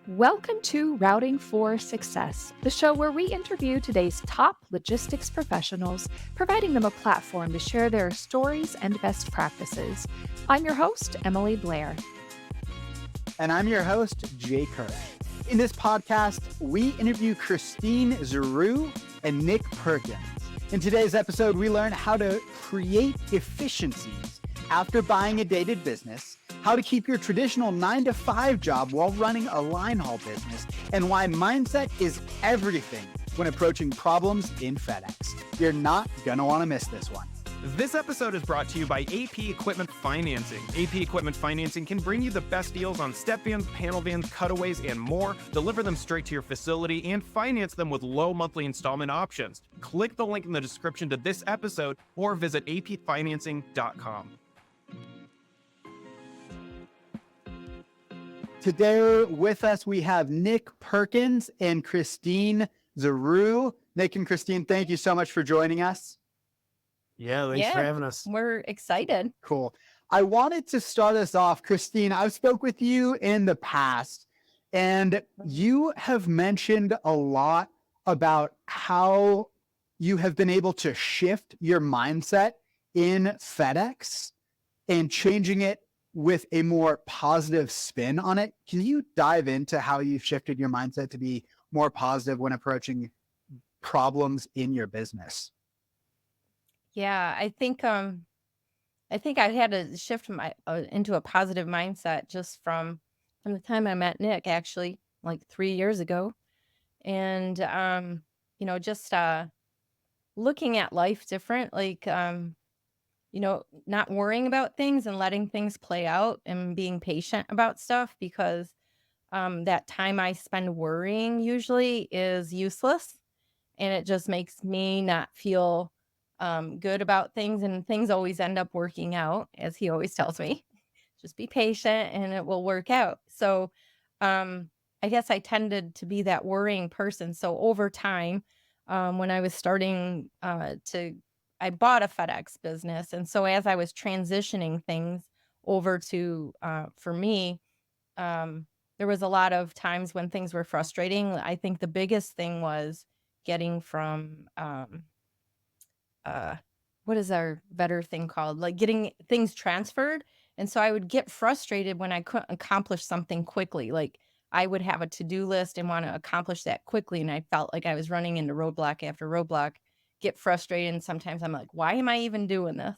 Welcome to Routing for Success, the show where we interview today's top logistics professionals, providing them a platform to share their stories and best practices. I'm your host, Emily Blair. And I'm your host, Jay Kirk. In this podcast, we interview Christine Zierau and Nick Perkins. In today's episode, we learn how to create efficiencies after buying a dated business, how to keep your traditional 9-to-5 job while running a line haul business, and why mindset is everything when approaching problems in FedEx. You're not going to want to miss this one. This episode is brought to you by AP Equipment Financing. AP Equipment Financing can bring you the best deals on step vans, panel vans, cutaways, and more, deliver them straight to your facility, and finance them with low monthly installment options. Click the link in the description to this episode or visit apfinancing.com. Today with us, we have Nick Perkins and Christine Zierau. Nick and Christine, thank you so much for joining us. Yeah, thanks for having us. We're excited. Cool. I wanted to start us off, Christine. I've spoke with you in the past, and you have mentioned a lot about how you have been able to shift your mindset in FedEx and changing it with a more positive spin on it. Can you dive into how you've shifted your mindset to be more positive when approaching problems in your business? Yeah, I think I had to shift my into a positive mindset just from the time I met Nick, actually, like 3 years ago. And just looking at life different, like not worrying about things and letting things play out and being patient about stuff, because that time I spend worrying usually is useless, and it just makes me not feel good about things, and things always end up working out, as he always tells me. Just be patient and it will work out. So I guess I tended to be that worrying person. So over time, when I was starting I bought a FedEx business. And so as I was transitioning things over to, for me, there was a lot of times when things were frustrating. I think the biggest thing was getting from, what is our better thing called? Like getting things transferred. And so I would get frustrated when I couldn't accomplish something quickly. Like I would have a to-do list and want to accomplish that quickly. And I felt like I was running into roadblock after roadblock, get frustrated. And sometimes I'm like, why am I even doing this?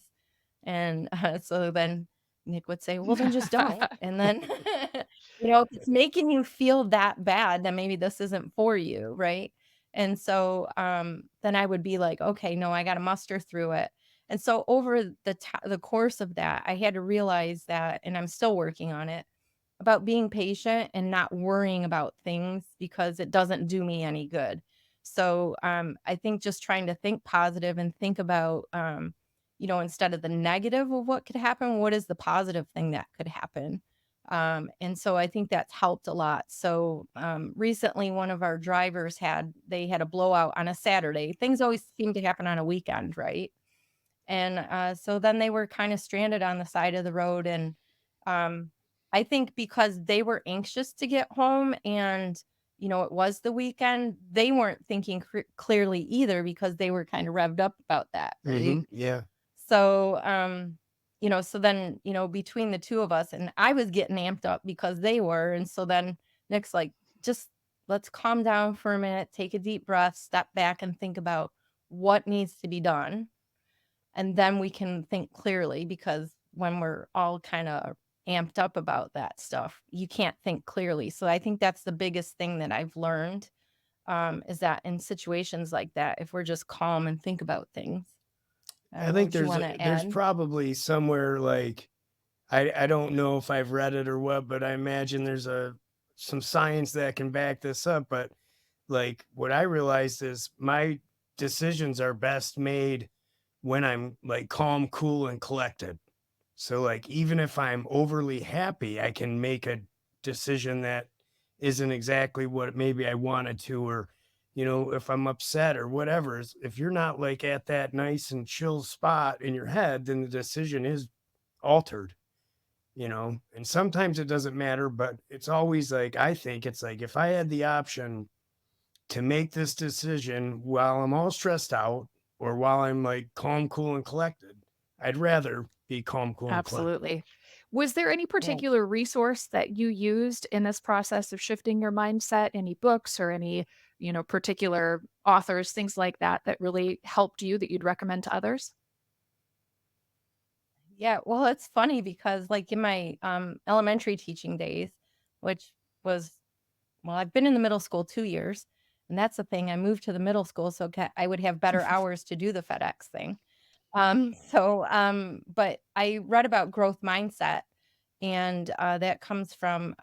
And so then Nick would say, well, then just don't. And then, if it's making you feel that bad, then maybe this isn't for you. Right. And so then I would be like, okay, no, I got to muster through it. And so over the course of that, I had to realize that, and I'm still working on it, about being patient and not worrying about things because it doesn't do me any good. So I think just trying to think positive and think about, instead of the negative of what could happen, what is the positive thing that could happen? And so I think that's helped a lot. So recently, one of our drivers had a blowout on a Saturday. Things always seem to happen on a weekend, right? And so then they were kind of stranded on the side of the road. And I think because they were anxious to get home and, it was the weekend, they weren't thinking clearly either, because they were kind of revved up about that. Right? Mm-hmm. Yeah. So, so then, between the two of us, and I was getting amped up because they were. And so then Nick's like, just let's calm down for a minute, take a deep breath, step back and think about what needs to be done. And then we can think clearly, because when we're all kind of amped up about that stuff, you can't think clearly. So I think that's the biggest thing that I've learned, is that in situations like that, if we're just calm and think about things. I think there's probably somewhere, like, I don't know if I've read it or what, but I imagine there's some science that can back this up. But like what I realized is my decisions are best made when I'm like calm, cool, and collected. So like, even if I'm overly happy, I can make a decision that isn't exactly what maybe I wanted to, or, if I'm upset or whatever, if you're not like at that nice and chill spot in your head, then the decision is altered. and sometimes it doesn't matter, but it's always like, I think it's like, if I had the option to make this decision while I'm all stressed out or while I'm like calm, cool, and collected, I'd rather be calm, cool, and collected. Absolutely. Was there any Yeah. particular resource that you used in this process of shifting your mindset? Any books or any, particular authors, things like that, that really helped you that you'd recommend to others? Yeah, well, it's funny because like in my elementary teaching days, which was well, I've been in the middle school 2 years, and that's the thing. I moved to the middle school so I would have better hours to do the FedEx thing. But I read about growth mindset, and that comes from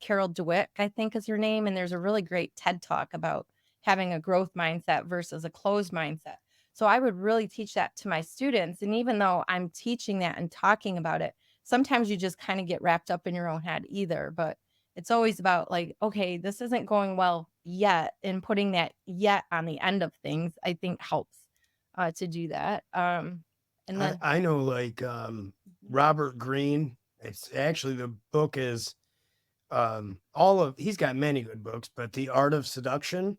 Carol Dweck, I think is her name. And there's a really great TED talk about having a growth mindset versus a closed mindset. So I would really teach that to my students. And even though I'm teaching that and talking about it, sometimes you just kind of get wrapped up in your own head either. But it's always about like, okay, this isn't going well yet. And putting that yet on the end of things, I think helps to do that. And then I know like Robert Greene. It's actually, the book is he's got many good books, but The Art of Seduction.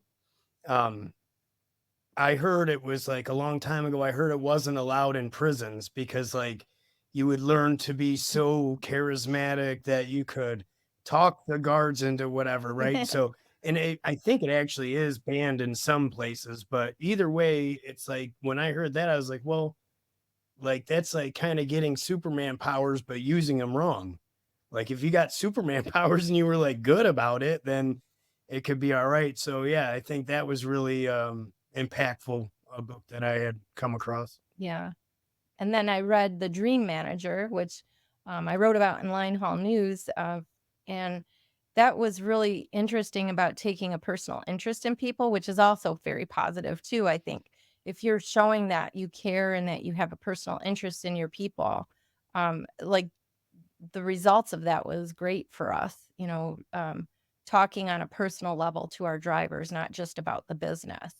Um, I heard it was like a long time ago. I heard it wasn't allowed in prisons because like you would learn to be so charismatic that you could talk the guards into whatever, right? So, and I think it actually is banned in some places, but either way, it's like when I heard that, I was like, well, like that's like kind of getting Superman powers, but using them wrong. Like if you got Superman powers and you were like good about it, then it could be all right. So yeah, I think that was really impactful, a book that I had come across. yeah. And then I read The Dream Manager, which I wrote about in Linehaul News. And that was really interesting about taking a personal interest in people, which is also very positive too, I think. If you're showing that you care and that you have a personal interest in your people, like the results of that was great for us, talking on a personal level to our drivers, not just about the business.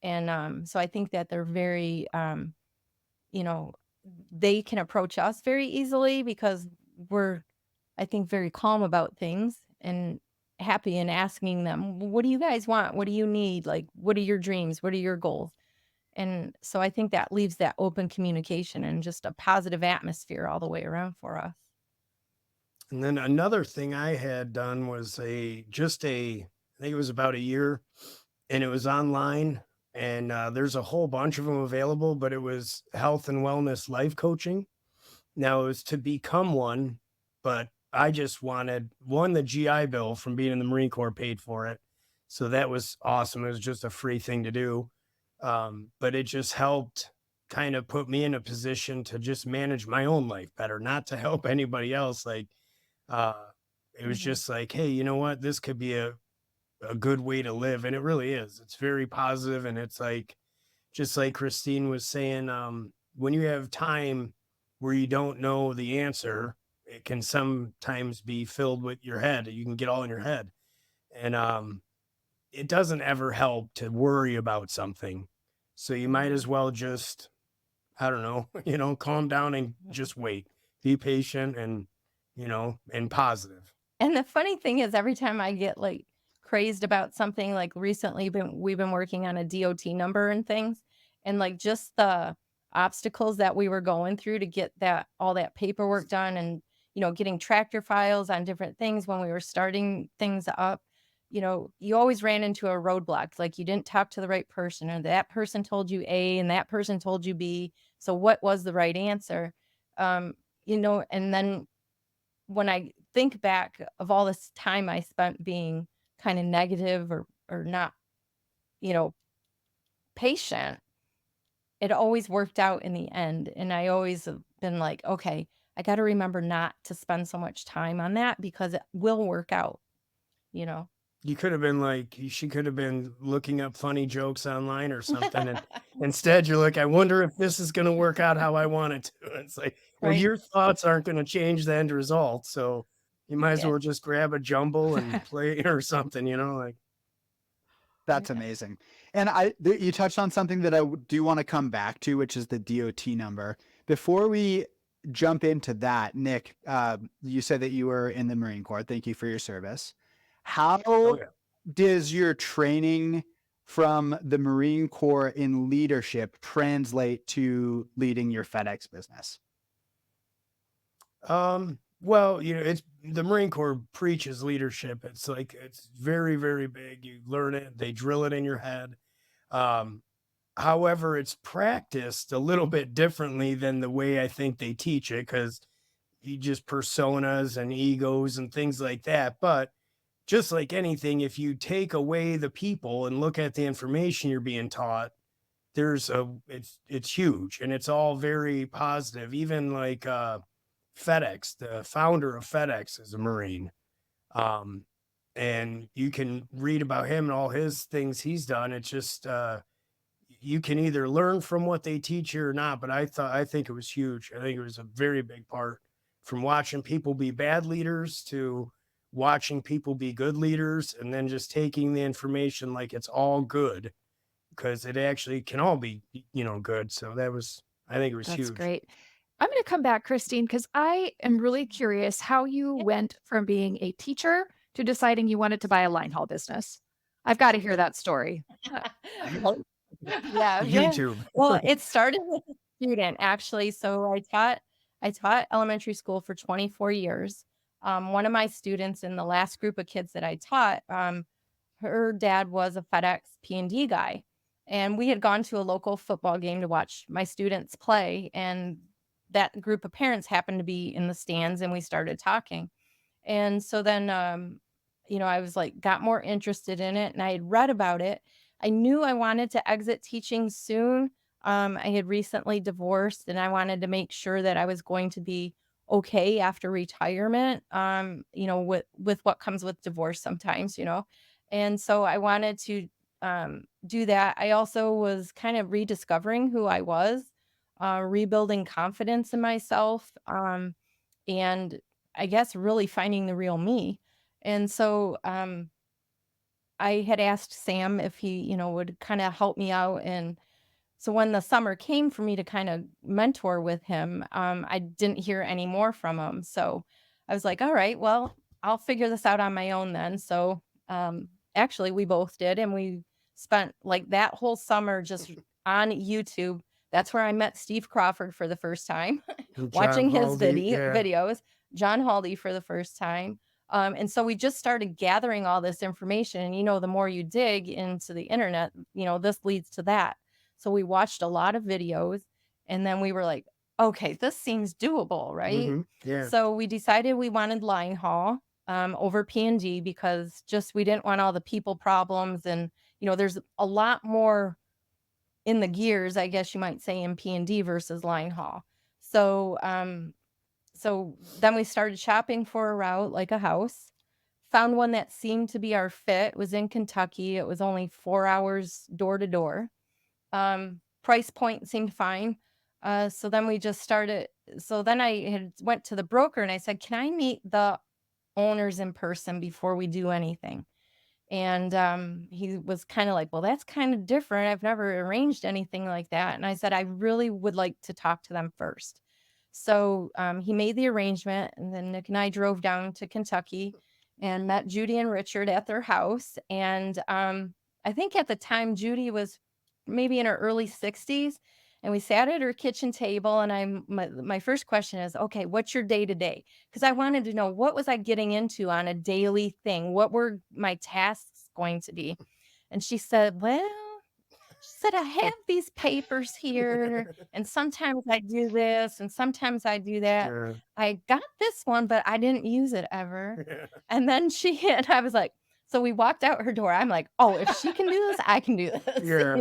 And so I think that they're very, you know, they can approach us very easily because we're, I think, very calm about things and happy in asking them, what do you guys want? What do you need? Like, what are your dreams? What are your goals? And so I think that leaves that open communication and just a positive atmosphere all the way around for us. And then another thing I had done was I think it was about a year, and it was online. And there's a whole bunch of them available, but it was health and wellness life coaching. Now it was to become one, but I just wanted one, the GI Bill from being in the Marine Corps paid for it. So that was awesome. It was just a free thing to do. But it just helped kind of put me in a position to just manage my own life better, not to help anybody else. Like, uh, it was Mhm. just like, hey, you know what? This could be a good way to live. And it really is. It's very positive, and it's like, just like Christine was saying, when you have time where you don't know the answer, it can sometimes be filled with your head. You can get all in your head. And it doesn't ever help to worry about something. So you might as well just, I don't know, calm down and just wait. Be patient and positive. And the funny thing is, every time I get like crazed about something, like recently we've been working on a DOT number and things, and like just the obstacles that we were going through to get that all that paperwork done, and getting tractor files on different things when we were starting things up. You always ran into a roadblock, like you didn't talk to the right person, or that person told you A and that person told you B. So what was the right answer? And then when I think back of all this time I spent being kind of negative or not, you know, patient, it always worked out in the end. And I always have been like, okay, I got to remember not to spend so much time on that because it will work out, you know. You could have been like, she could have been looking up funny jokes online or something. And instead you're like, I wonder if this is going to work out how I want it to. It's like, well, Right. your thoughts aren't going to change the end result. So you might as Yeah. well just grab a jumble and play or something, like. That's Yeah. amazing. And you touched on something that I do want to come back to, which is the DOT number. Before we jump into that, Nick, you said that you were in the Marine Corps. Thank you for your service. How Oh yeah. does your training from the Marine Corps in leadership translate to leading your FedEx business? Well, it's the Marine Corps preaches leadership. It's like it's very, very big. You learn it, they drill it in your head. Um, However, it's practiced a little bit differently than the way I think they teach it, because you just personas and egos and things like that. But just like anything, if you take away the people and look at the information you're being taught, it's huge and it's all very positive. Even like FedEx, the founder of FedEx is a Marine. Um, and you can read about him and all his things he's done. It's just you can either learn from what they teach you or not. But I think it was huge. I think it was a very big part, from watching people be bad leaders to watching people be good leaders, and then just taking the information like it's all good, because it actually can all be, good. So I think it was That's huge. great. I'm going to come back, Christine, because I am really curious how you Yeah. went from being a teacher to deciding you wanted to buy a line haul business. I've got to hear that story. Yeah, YouTube. Well, it started with a student actually. So I taught elementary school for 24 years. One of my students in the last group of kids that I taught, her dad was a FedEx P&D guy. And we had gone to a local football game to watch my students play. And that group of parents happened to be in the stands, and we started talking. And so then, I was like, got more interested in it, and I had read about it. I knew I wanted to exit teaching soon. I had recently divorced, and I wanted to make sure that I was going to be okay after retirement, with what comes with divorce sometimes. And so I wanted to do that. I also was kind of rediscovering who I was, rebuilding confidence in myself, and I guess really finding the real me. And so I had asked Sam if he, would kind of help me out. And so when the summer came for me to kind of mentor with him, I didn't hear any more from him. So I was like, all right, well, I'll figure this out on my own then. So actually, we both did. And we spent like that whole summer just on YouTube. That's where I met Steve Crawford for the first time, watching his videos, John Haldy for the first time. And so we just started gathering all this information. And, the more you dig into the internet, this leads to that. So we watched a lot of videos, and then we were like, okay, this seems doable, right? Yeah. So we decided we wanted line haul over P&D, because just we didn't want all the people problems. And, there's a lot more in the gears, I guess you might say, in P&D versus line haul. So then we started shopping for a route like a house. Found one that seemed to be our fit. It was in Kentucky. It was only 4 hours door to door. Price point seemed fine. So then we just started. So then I had went to the broker and I said, "Can I meet the owners in person before we do anything?" And he was kind of like, "Well, that's kind of different. I've never arranged anything like that." And I said, "I really would like to talk to them first." So he made the arrangement, and then Nick and I drove down to Kentucky and met Judy and Richard at their house. And I think at the time Judy was maybe in her early 60s, and we sat at her kitchen table. And my first question is, "Okay, what's your day to day?" Because I wanted to know, what was I getting into on a daily thing? What were my tasks going to be? And she said, "Well," she said, "I have these papers here, and sometimes I do this, and sometimes I do that. Sure. I got this one, but I didn't use it ever." And then and I was like, so we walked out her door. I'm like, "Oh, if she can do this, I can do this." Yeah.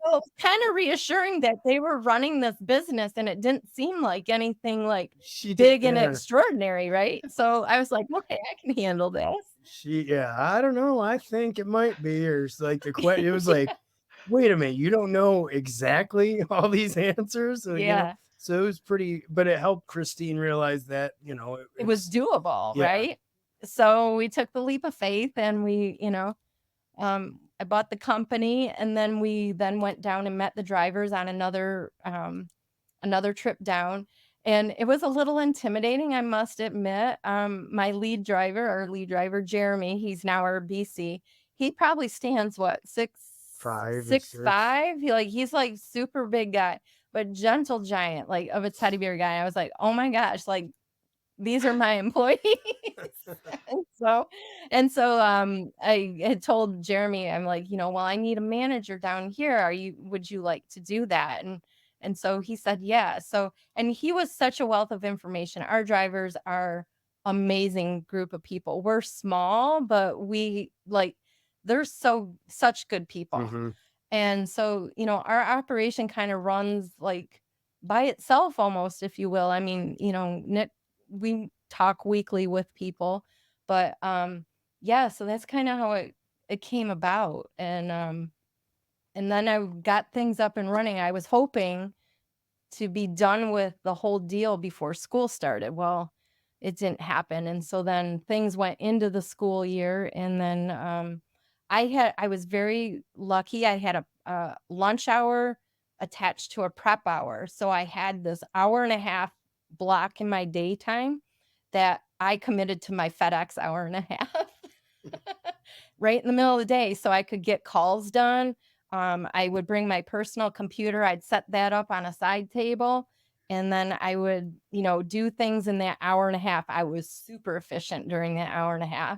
So it's kind of reassuring that they were running this business, and it didn't seem like anything like She big and yeah. extraordinary, right? So I was like, "Okay, I can handle this." I don't know. I think it might be, or it's like it was like, wait a minute, you don't know exactly all these answers. Yeah. So it was pretty, but it helped Christine realize that, It was doable, yeah. right? So we took the leap of faith, and I bought the company, and then we went down and met the drivers on another trip down. And it was a little intimidating, I must admit. My our lead driver, Jeremy, he's now our BC. He probably stands what, Five or six six. five? He's like super big guy, but gentle giant, like of a teddy bear guy. I was like, oh my gosh, like these are my employees. and so I had told Jeremy, I'm like, well, I need a manager down here. Would you like to do that? And so he said, yeah. So, and he was such a wealth of information. Our drivers are amazing group of people. We're small, but they're such good people. Mm-hmm. And so, our operation kind of runs like by itself almost, if you will. I mean, Nick, we talk weekly with people, but yeah, so that's kind of how it came about. And then I got things up and running. I was hoping to be done with the whole deal before school started. Well, it didn't happen. And so then things went into the school year. And then I was very lucky. I had a lunch hour attached to a prep hour. So I had this hour and a half block in my daytime that I committed to my FedEx hour and a half right in the middle of the day so I could get calls done. I would bring my personal computer. I'd set that up on a side table, and then I would, do things in that hour and a half. I was super efficient during that hour and a half.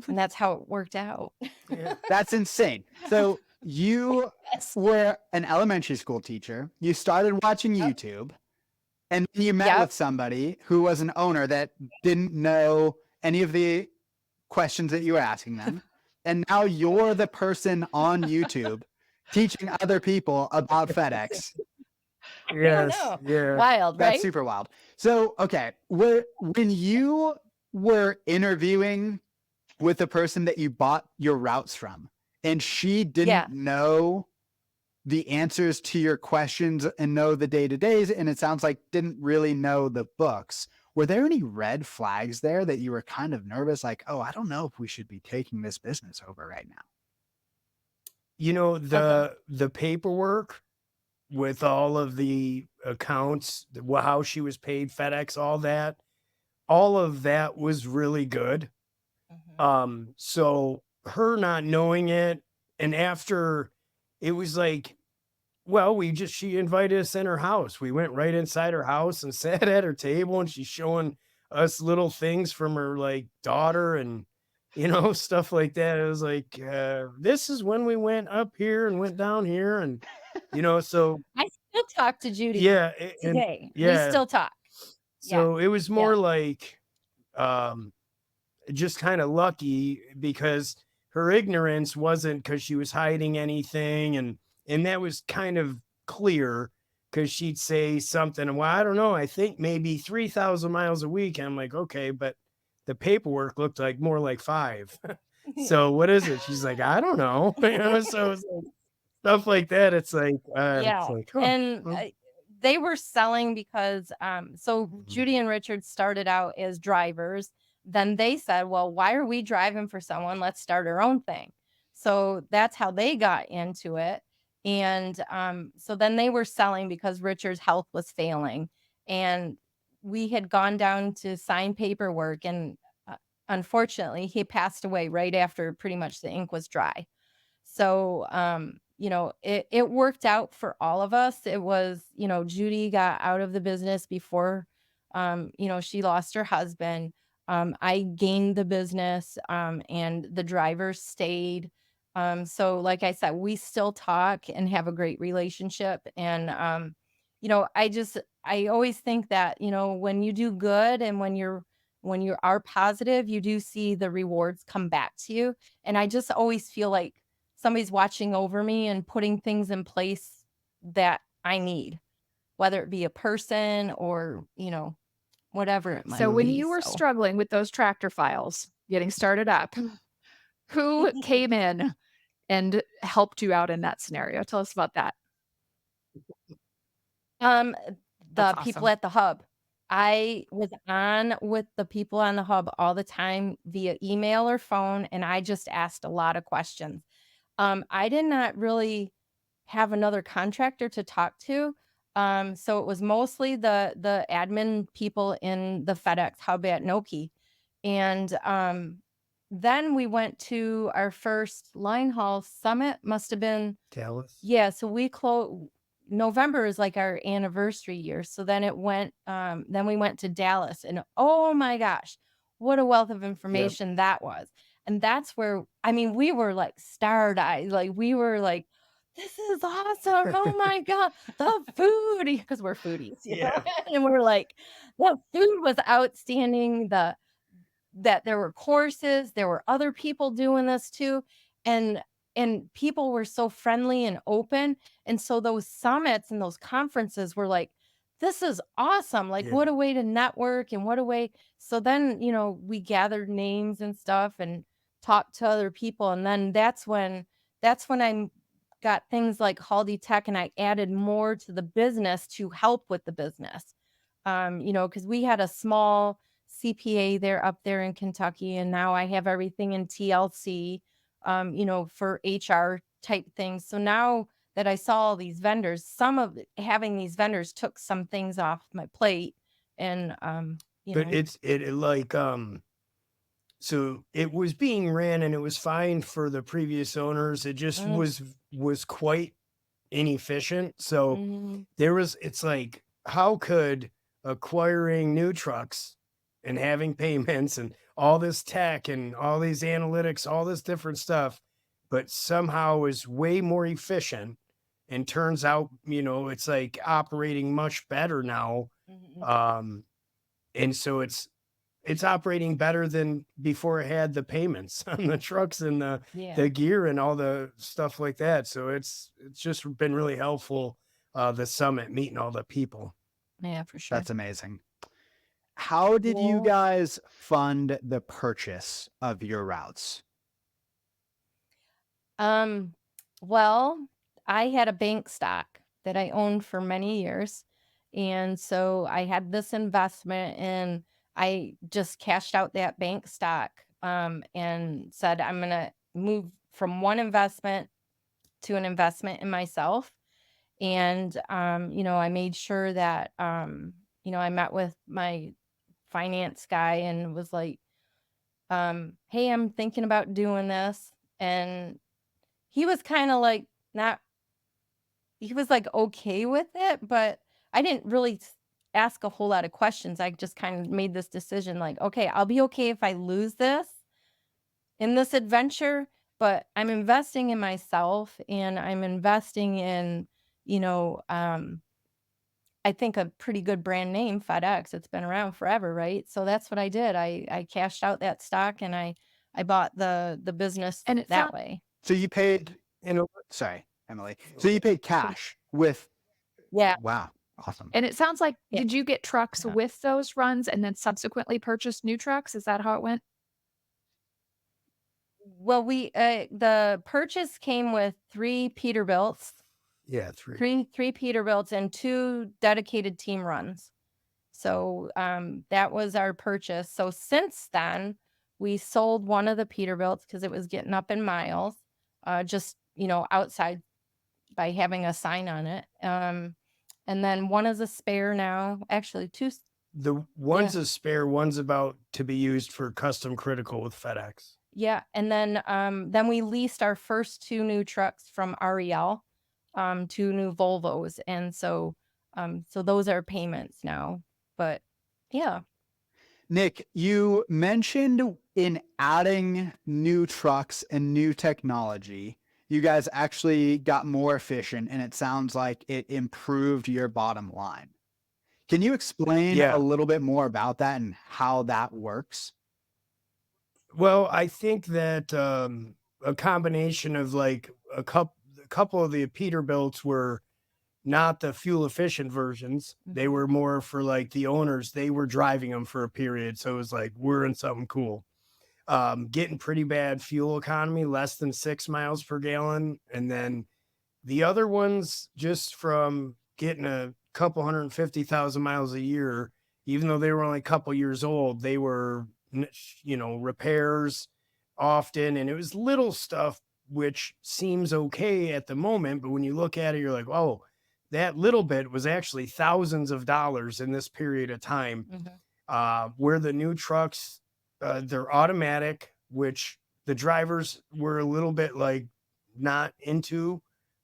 And that's how it worked out. Yeah. That's insane. So you Yes. were an elementary school teacher. You started watching YouTube, and then you met Yep. with somebody who was an owner that didn't know any of the questions that you were asking them. And now you're the person on YouTube teaching other people about FedEx. Yes. I know. Yeah. Wild, That's right? super wild. So, okay, when you were interviewing with the person that you bought your routes from, and she didn't Yeah. know the answers to your questions and know the day-to-days, and it sounds like didn't really know the books, were there any red flags there that you were kind of nervous, like, oh, I don't know if we should be taking this business over right now? The paperwork with all of the accounts, how she was paid, FedEx, all of that was really good. So her not knowing it, and after it was like, well, she invited us in her house. We went right inside her house and sat at her table, and she's showing us little things from her like daughter and stuff like that. It was like, this is when we went up here and went down here, and so I still talk to Judy yeah, and today. We yeah, still talk. Yeah. so it was Yeah. more like just kind of lucky because her ignorance wasn't because she was hiding anything, and that was kind of clear because she'd say something, well, I don't know, I think maybe 3,000 miles a week. And I'm like, okay, but the paperwork looked like more like 5. So what is it? She's like, I don't know. So it's like, stuff like that. It's like, Yeah. huh, And well, they were selling because so Mhm. Judy and Richard started out as drivers. Then they said, well, why are we driving for someone? Let's start our own thing. So that's how they got into it. And so then they were selling because Richard's health was failing. And we had gone down to sign paperwork. And unfortunately, he passed away right after pretty much the ink was dry. So, it worked out for all of us. It was, Judy got out of the business before, she lost her husband. I gained the business, and the drivers stayed. So like I said, we still talk and have a great relationship. And, I always think that, when you do good and when you are positive, you do see the rewards come back to you. And I just always feel like somebody's watching over me and putting things in place that I need, whether it be a person or, whatever it might So when be. you were So struggling with those tractor files, getting started up, who came in and helped you out in that scenario? Tell us about that. the That's people awesome. at the hub. I was on with the people on the hub all the time via email or phone, and I just asked a lot of questions. I did not really have another contractor to talk to. So it was mostly the admin people in the FedEx hub at Noki. And then we went to our first line haul summit, must have been, Dallas. yeah, so we close November is like our anniversary year. So then then we went to Dallas, and oh my gosh, what a wealth of information that was. And that's where, I mean, we were like starred-eyed, like we were like, this is awesome. Oh my God, the food, because we're foodies, you know, and we're like, the food was outstanding. That there were courses, there were other people doing this too, and people were so friendly and open, and so those summits and those conferences were like, this is awesome, like what a way to network, and what a way. So then, you know, we gathered names and stuff and talked to other people, and then that's when I got things like Haldy Tech, and I added more to the business to help with the business. You know, because we had a small CPA there up there in Kentucky, and now I have everything in TLC, you know, for HR type things. So now that I saw all these vendors, having these vendors took some things off my plate, and But it like so it was being ran and it was fine for the previous owners. It just was quite inefficient. So it's like, how could acquiring new trucks and having payments and all this tech and all these analytics, all this different stuff, but somehow is way more efficient, and turns out, you know, it's like operating much better now. And so it's operating better than before it had the payments on the trucks and the gear and all the stuff like that. So it's just been really helpful, the summit, meeting all the people. Yeah, for sure. That's amazing. How did you guys fund the purchase of your routes? Well, I had a bank stock that I owned for many years. And so I had this investment, and I just cashed out that bank stock, and said, I'm going to move from one investment to an investment in myself. And, you know, I made sure that, you know, I met with my finance guy and was like, hey, I'm thinking about doing this. And he was kind of like, he was like okay with it, but I didn't really ask a whole lot of questions. I just kind of made this decision like, okay, I'll be okay if I lose this in this adventure, but I'm investing in myself, and I'm investing in, you know, I think a pretty good brand name, FedEx. It's been around forever, right? So that's what I did. I cashed out that stock, and I bought the business And it that way. So you paid, sorry, Emily. So you paid cash with, Yeah. wow, awesome. And it sounds like, Yeah. did you get trucks with those runs and then subsequently purchase new trucks? Is that how it went? Well, the purchase came with 3 Peterbilts. Yeah, 3 Peterbilts and 2 dedicated team runs. So that was our purchase. So since then, we sold one of the Peterbilts because it was getting up in miles, just, you know, outside by having a sign on it. And then one is a spare now. Actually, 2. The one's a spare, one's about to be used for custom critical with FedEx. Yeah, and then we leased our first 2 new trucks from REL, 2 new Volvos, and so those are payments now. But yeah. Nick, you mentioned in adding new trucks and new technology, you guys actually got more efficient, and it sounds like it improved your bottom line. Can you explain a little bit more about that and how that works? Well, I think that a combination of like a couple of the Peterbilts were not the fuel efficient versions. They were more for like the owners. They were driving them for a period. So it was like, we're in something cool. Getting pretty bad fuel economy, less than 6 miles per gallon. And then the other ones, just from getting a couple 150,000 miles a year, even though they were only a couple years old, they were, you know, repairs often. And it was little stuff, which seems okay at the moment. But when you look at it, you're like, oh, that little bit was actually thousands of dollars in this period of time. Where the new trucks, they're automatic, which the drivers were a little bit like not into,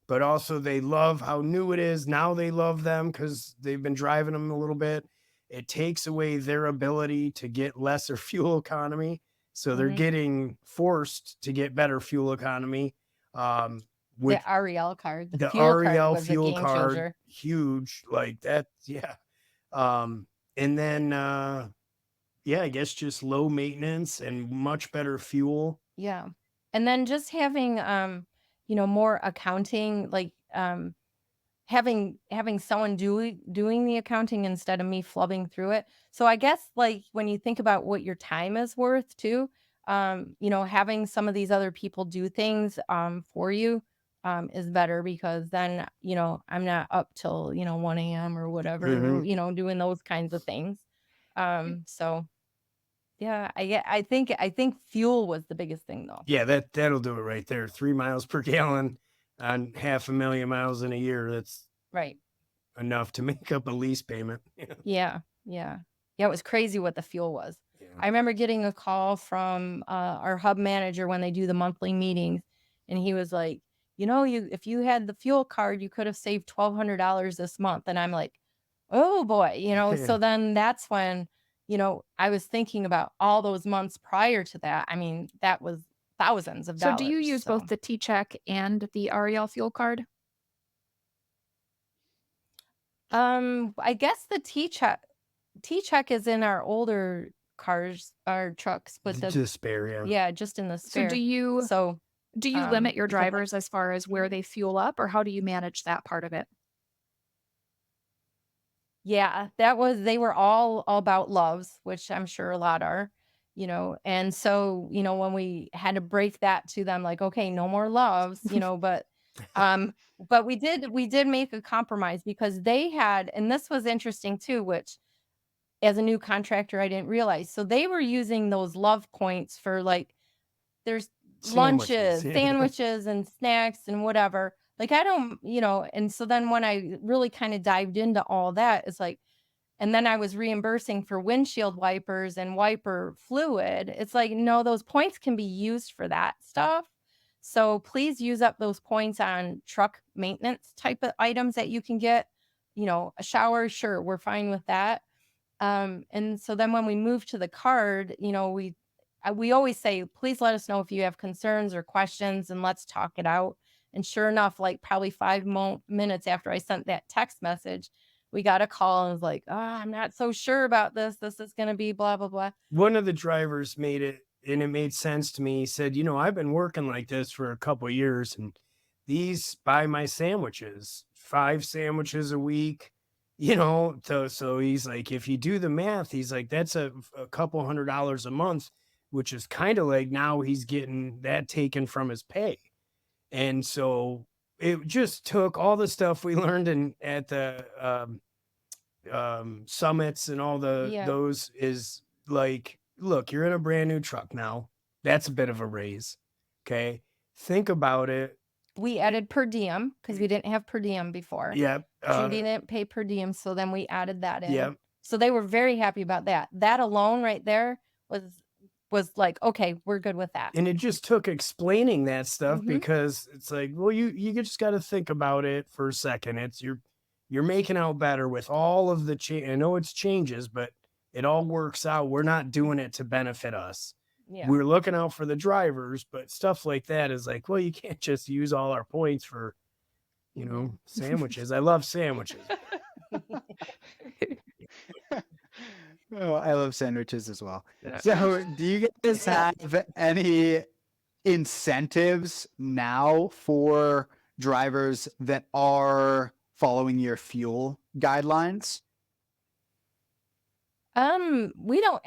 but also they love how new it is. Now they love them because they've been driving them a little bit. It takes away their ability to get lesser fuel economy. So they're getting forced to get better fuel economy. The REL card, the fuel card REL was a fuel game card, changer. huge like that. Yeah. And then, I guess just low maintenance and much better fuel. Yeah. And then just having, more accounting, like, having someone doing the accounting instead of me flubbing through it. So I guess, like, when you think about what your time is worth too, having some of these other people do things for you is better, because then, I'm not up till 1 a.m. or whatever, doing those kinds of things. So yeah, I think fuel was the biggest thing though. Yeah, that'll do it right there. 3 miles per gallon on 500,000 miles in a year. That's Right. enough to make up a lease payment. Yeah. It was crazy what the fuel was. Yeah. I remember getting a call from our hub manager when they do the monthly meetings, and he was like, if you had the fuel card, you could have saved $1,200 this month. And I'm like, oh boy, so then that's when, I was thinking about all those months prior to that. I mean, that was thousands of dollars. So do you use both the T-Check and the REL fuel card? I guess the T-Check is in our older cars, our trucks, but the spare, just in the spare. So do you limit your drivers as far as where they fuel up, or how do you manage that part of it? Yeah, they were all about loves, which I'm sure a lot are, and so, when we had to break that to them, like, okay, no more loves, but we did make a compromise, because they had, and this was interesting too, which as a new contractor, I didn't realize. So they were using those love points for, like, there's lunches, sandwiches and snacks and whatever. Like, I don't, and so then when I really kind of dived into all that, it's like, and then I was reimbursing for windshield wipers and wiper fluid. It's like, no, those points can be used for that stuff. So please use up those points on truck maintenance type of items that you can get. A shower, sure, we're fine with that. And so then when we move to the card, we always say, please let us know if you have concerns or questions, and let's talk it out. And sure enough, like probably 5 minutes after I sent that text message, we got a call and was like, I'm not so sure about this. This is going to be blah, blah, blah. One of the drivers made it, and it made sense to me. He said, I've been working like this for a couple of years, and these buy my sandwiches, 5 sandwiches a week, so he's like, if you do the math, he's like, that's a couple $100 a month, which is kind of like now he's getting that taken from his pay. And so it just took all the stuff we learned at the summits and all those is like, look, you're in a brand new truck now. That's a bit of a raise. Okay. Think about it. We added per diem because we didn't have per diem before. Yep. Judy didn't pay per diem, so then we added that in. Yep. So they were very happy about that. That alone right there was like, okay, we're good with that. And it just took explaining that stuff because it's like, well, you just got to think about it for a second. It's you're making out better with all of the I know it's changes, but it all works out. We're not doing it to benefit us. Yeah. We're looking out for the drivers, but stuff like that is like, well, you can't just use all our points for, sandwiches. I love sandwiches. Oh, I love sandwiches as well. Yeah. So do you guys have any incentives now for drivers that are following your fuel guidelines? We don't,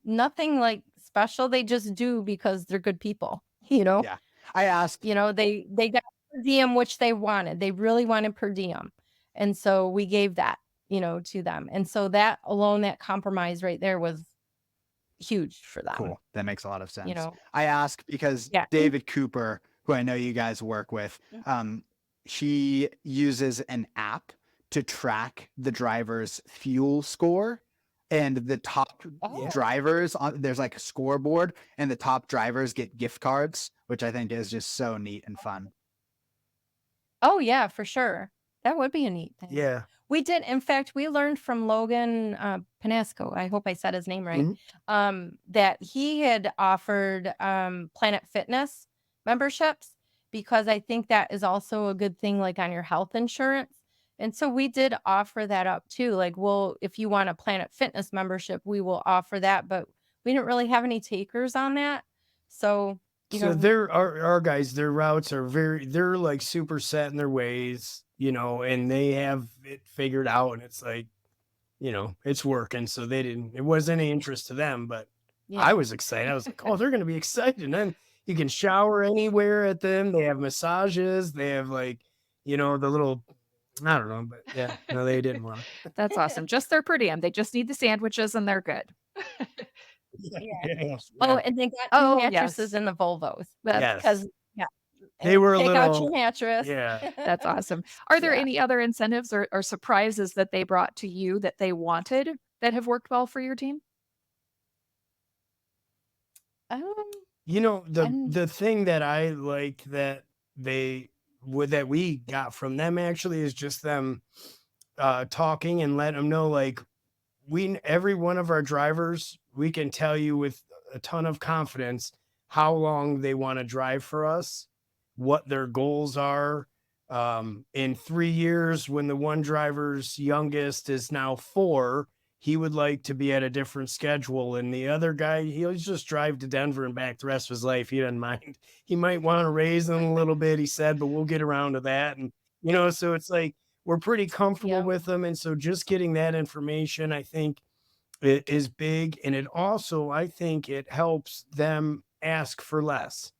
nothing like special. They just do because they're good people, Yeah. I asked, they got per diem, which they wanted. They really wanted per diem. And so we gave that, to them. And so that alone, that compromise right there was huge for them. Cool. That makes a lot of sense. I ask because David Cooper, who I know you guys work with, she uses an app to track the driver's fuel score, and the top drivers there's like a scoreboard, and the top drivers get gift cards, which I think is just so neat and fun. Oh yeah, for sure. That would be a neat thing. Yeah. We did. In fact, we learned from Logan Panasco. I hope I said his name right. That he had offered Planet Fitness memberships, because I think that is also a good thing, like on your health insurance. And so we did offer that up too. Like, well, if you want a Planet Fitness membership, we will offer that. But we didn't really have any takers on that. So, so they're our guys, their routes are they're like super set in their ways, and they have it figured out, and it's like, it's working. So it wasn't any interest to them, but I was excited. I was like, oh, they're going to be excited. And then you can shower anywhere at them. They have massages. They have like, the little, I don't know, but yeah, no, they didn't want it. That's awesome. Just their per diem. They just need the sandwiches and they're good. Yeah. Oh, and they got new mattresses in the Volvos. Because they were take out your mattress. Yeah. That's awesome. Are there any other incentives or surprises that they brought to you that they wanted that have worked well for your team? The thing that I like that we got from them actually is just them talking and let them know, like, every one of our drivers, we can tell you with a ton of confidence how long they want to drive for us, what their goals are. In 3 years, when the one driver's youngest is now 4, he would like to be at a different schedule. And the other guy, he'll just drive to Denver and back the rest of his life. He doesn't mind. He might want to raise him a little bit, he said, but we'll get around to that. And, so it's like, we're pretty comfortable with them. And so just getting that information, I think it is big. And it also, I think it helps them ask for less.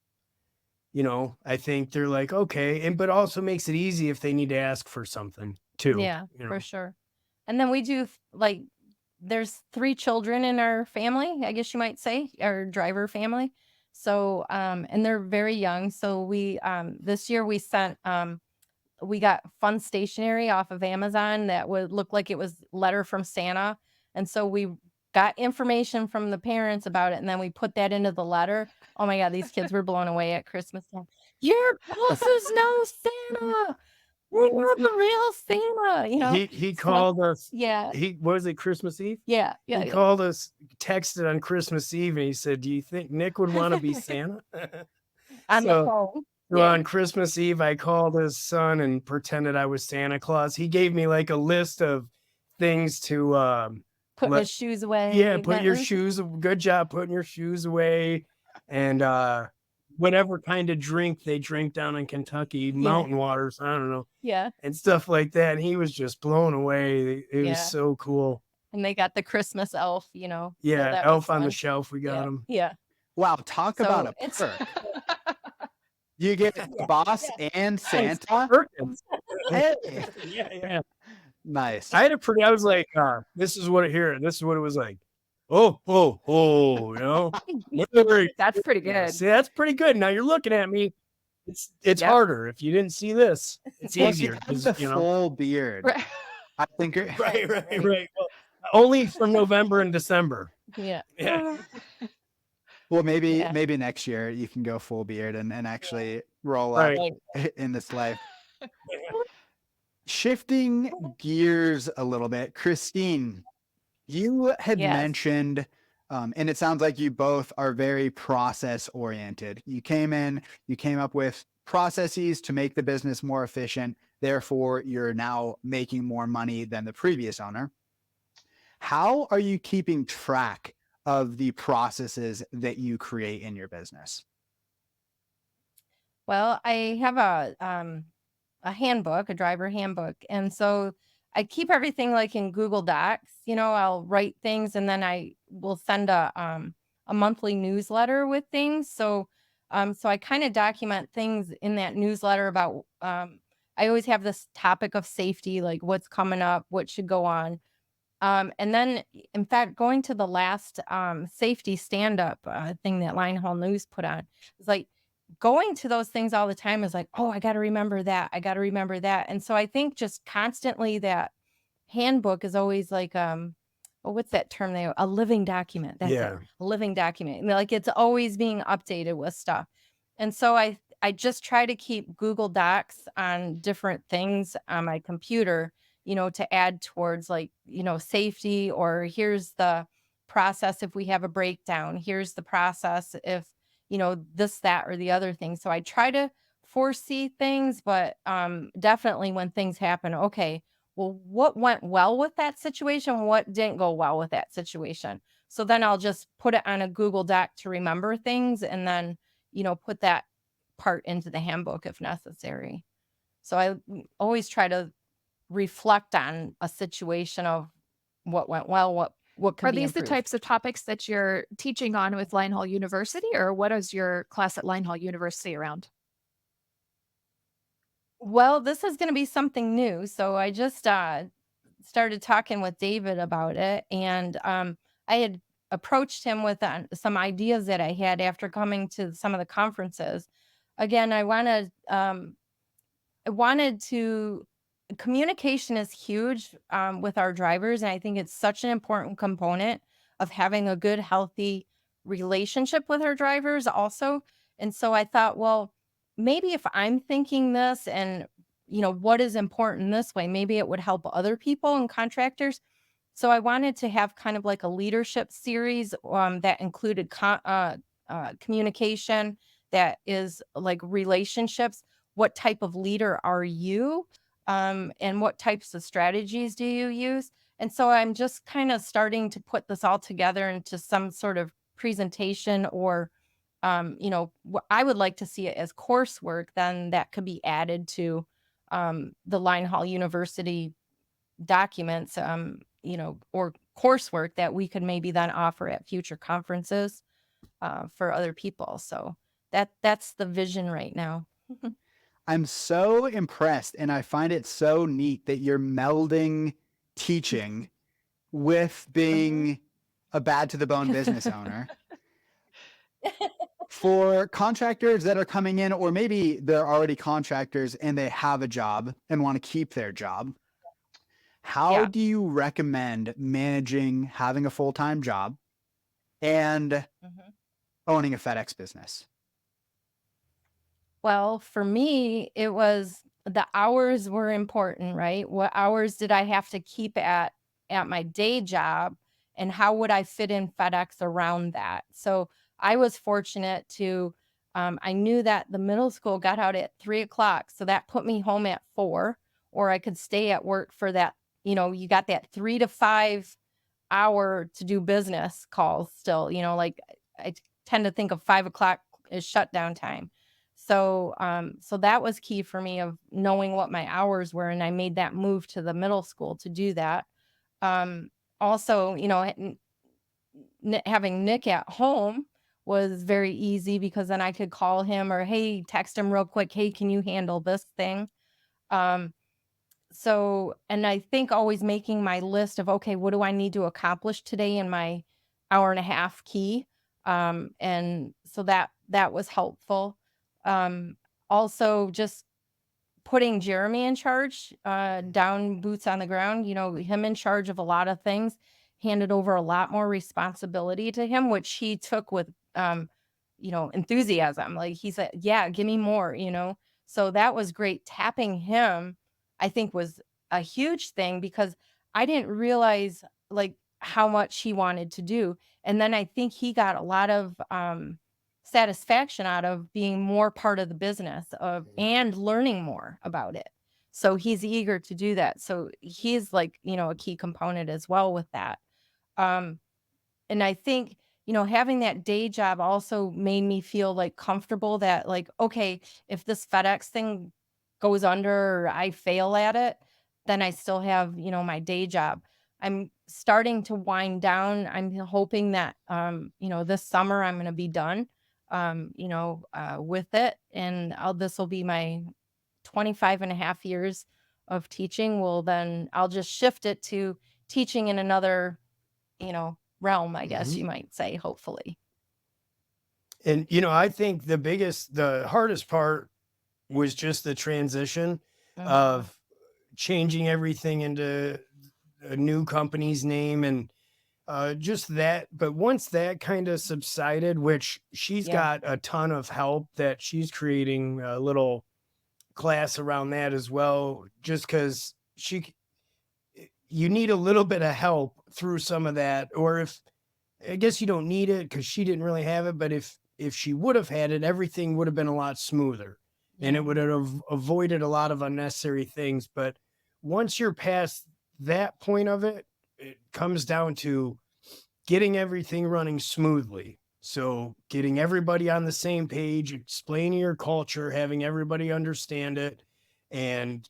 I think they're like, okay. But also makes it easy if they need to ask for something too. Yeah, for sure. And then we do, like, there's 3 children in our family, I guess you might say, our driver family. So, and they're very young. So we, this year we sent, we got fun stationery off of Amazon that would look like it was letter from Santa. And so we got information from the parents about it, and then we put that into the letter. Oh my God, these kids were blown away at Christmas time. Your bosses know Santa. We're the real Santa, He called us. Yeah. Was it Christmas Eve? Yeah. He called us, texted on Christmas Eve, and he said, do you think Nick would want to be Santa? On the phone. So on Christmas Eve, I called his son and pretended I was Santa Claus. He gave me like a list of things to put his shoes away. Yeah, put your shoes. Good job putting your shoes away. And whatever kind of drink they drink down in Kentucky, mountain waters, I don't know. Yeah. And stuff like that. And he was just blown away. It was so cool. And they got the Christmas elf, Yeah, so elf on the shelf. We got him. Yeah. Wow, talk about a perk. You get the boss and Santa. Perkins. Hey. Yeah. Nice. I was like, this is what it was like. Oh, That's pretty good. See, that's pretty good. Now you're looking at me. It's harder. If you didn't see this, it's easier. The full beard. Right. I think. Right. Well, only from November and December. Yeah. Well, maybe next year you can go full beard and actually roll up in this life. Shifting gears a little bit, Christine, you had mentioned, and it sounds like you both are very process oriented. You came up with processes to make the business more efficient. Therefore, you're now making more money than the previous owner. How are you keeping track of the processes that you create in your business? Well, I have a handbook, a driver handbook. And so I keep everything like in Google Docs. I'll write things, and then I will send a monthly newsletter with things. So I kind of document things in that newsletter about, I always have this topic of safety, like what's coming up, what should go on. And then, in fact, going to the last safety stand-up thing that Linehaul News put on, it's like, going to those things all the time is like, oh, I got to remember that. I got to remember that. And so I think just constantly that handbook is always like, oh, what's that term? A living document. That's it. A living document. And like it's always being updated with stuff. And so I just try to keep Google Docs on different things on my computer, to add towards like, safety, or here's the process if we have a breakdown. Here's the process if, this, that, or the other thing. So I try to foresee things, but definitely when things happen, okay, well, what went well with that situation? What didn't go well with that situation? So then I'll just put it on a Google Doc to remember things, and then, put that part into the handbook if necessary. So I always try to reflect on a situation of what went well, what could Are be these the improved. types of topics that you're teaching on with Linehaul University, or what is your class at Linehaul University around? Well, this is going to be something new. So I just started talking with David about it, and I had approached him with some ideas that I had after coming to some of the conferences. Again, I wanted to communication is huge with our drivers, and I think it's such an important component of having a good, healthy relationship with our drivers also. And so I thought, well, maybe if I'm thinking this and what is important this way, maybe it would help other people and contractors. So I wanted to have kind of like a leadership series that included communication, that is like relationships. What type of leader are you? And what types of strategies do you use? And so I'm just kind of starting to put this all together into some sort of presentation, or, I would like to see it as coursework, then that could be added to the Linehaul University documents, or coursework that we could maybe then offer at future conferences for other people. So that's the vision right now. I'm so impressed, and I find it so neat that you're melding teaching with being a bad to the bone business owner. For contractors that are coming in, or maybe they're already contractors and they have a job and want to keep their job, how do you recommend managing having a full-time job and owning a FedEx business? Well, for me, it was the hours were important, right? What hours did I have to keep at my day job, and how would I fit in FedEx around that? So I was fortunate to, I knew that the middle school got out at 3 o'clock. So that put me home at 4, or I could stay at work for that. You got that 3 to 5 hour to do business calls still, like I tend to think of 5 o'clock is shutdown time. So, so that was key for me, of knowing what my hours were. And I made that move to the middle school to do that. Also, having Nick at home was very easy, because then I could call him, or, hey, text him real quick. Hey, can you handle this thing? So, and I think always making my list of, okay, what do I need to accomplish today in my hour and a half key? And so that was helpful. Also just putting Jeremy in charge, down boots on the ground, him in charge of a lot of things, handed over a lot more responsibility to him, which he took with, enthusiasm. Like he said, yeah, give me more. So that was great. Tapping him, I think, was a huge thing, because I didn't realize like how much he wanted to do. And then I think he got a lot of, satisfaction out of being more part of the business and learning more about it. So he's eager to do that. So he's like, a key component as well with that. And I think, having that day job also made me feel like comfortable that, like, okay, if this FedEx thing goes under or I fail at it, then I still have, my day job. I'm starting to wind down. I'm hoping that, this summer I'm going to be done, with it. And this will be my 25 and a half years of teaching. Well, then I'll just shift it to teaching in another, realm, I guess you might say, hopefully. And, I think the hardest part was just the transition of changing everything into a new company's name and just that. But once that kind of subsided, which she's got a ton of help that she's creating a little class around that as well, just because you need a little bit of help through some of that. Or if, I guess you don't need it because she didn't really have it, but if she would have had it, everything would have been a lot smoother and it would have avoided a lot of unnecessary things. But once you're past that point of it, it comes down to getting everything running smoothly. So getting everybody on the same page, explaining your culture, having everybody understand it, and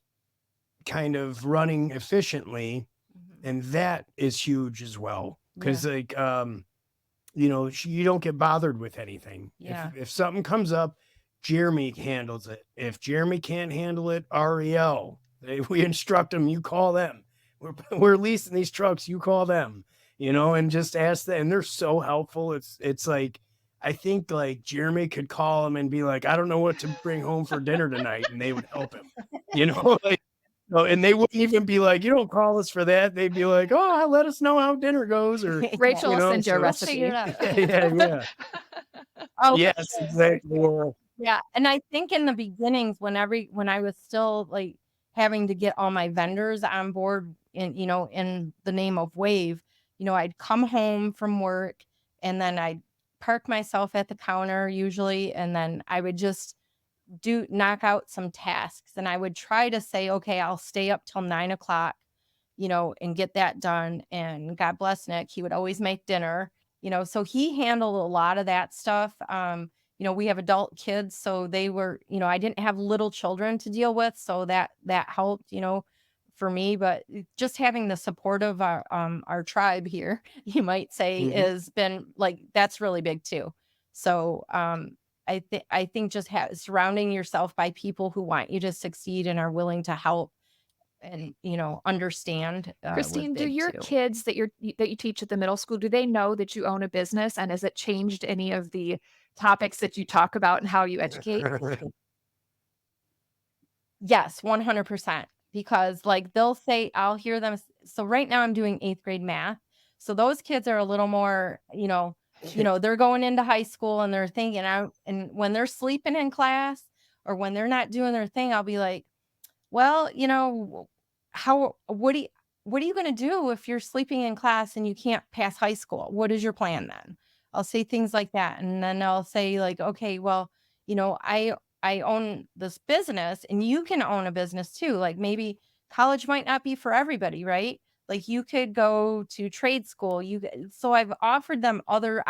kind of running efficiently. And that is huge as well. Because like, you don't get bothered with anything. If something comes up, Jeremy handles it. If Jeremy can't handle it, REL. We instruct them, you call them. We're leasing these trucks, you call them, and just ask them. And they're so helpful. It's like, I think like Jeremy could call them and be like, I don't know what to bring home for dinner tonight. And they would help him, like, and they wouldn't even be like, you don't call us for that. They'd be like, oh, let us know how dinner goes. Or Rachel will send you a recipe. Yeah. Yes, exactly. Yeah. And I think in the beginnings, when I was still like having to get all my vendors on board in the name of Wave, I'd come home from work and then I'd park myself at the counter usually. And then I would just knock out some tasks. And I would try to say, okay, I'll stay up till 9 o'clock, and get that done. And God bless Nick, he would always make dinner, so he handled a lot of that stuff. We have adult kids, so they were, I didn't have little children to deal with. So that helped, for me. But just having the support of our tribe here, you might say, has been like, that's really big too. So, I think just surrounding yourself by people who want you to succeed and are willing to help and understand. Christine, do your kids that you teach at the middle school, do they know that you own a business, and has it changed any of the topics that you talk about and how you educate? Yes, 100%. Because like they'll say, I'll hear them. So right now I'm doing 8th grade math. So those kids are a little more, they're going into high school and they're thinking out. And when they're sleeping in class or when they're not doing their thing, I'll be like, well, what are you going to do if you're sleeping in class and you can't pass high school? What is your plan then? I'll say things like that. And then I'll say like, okay, well, I own this business and you can own a business too. Like maybe college might not be for everybody, right? Like you could go to trade school. So I've offered them other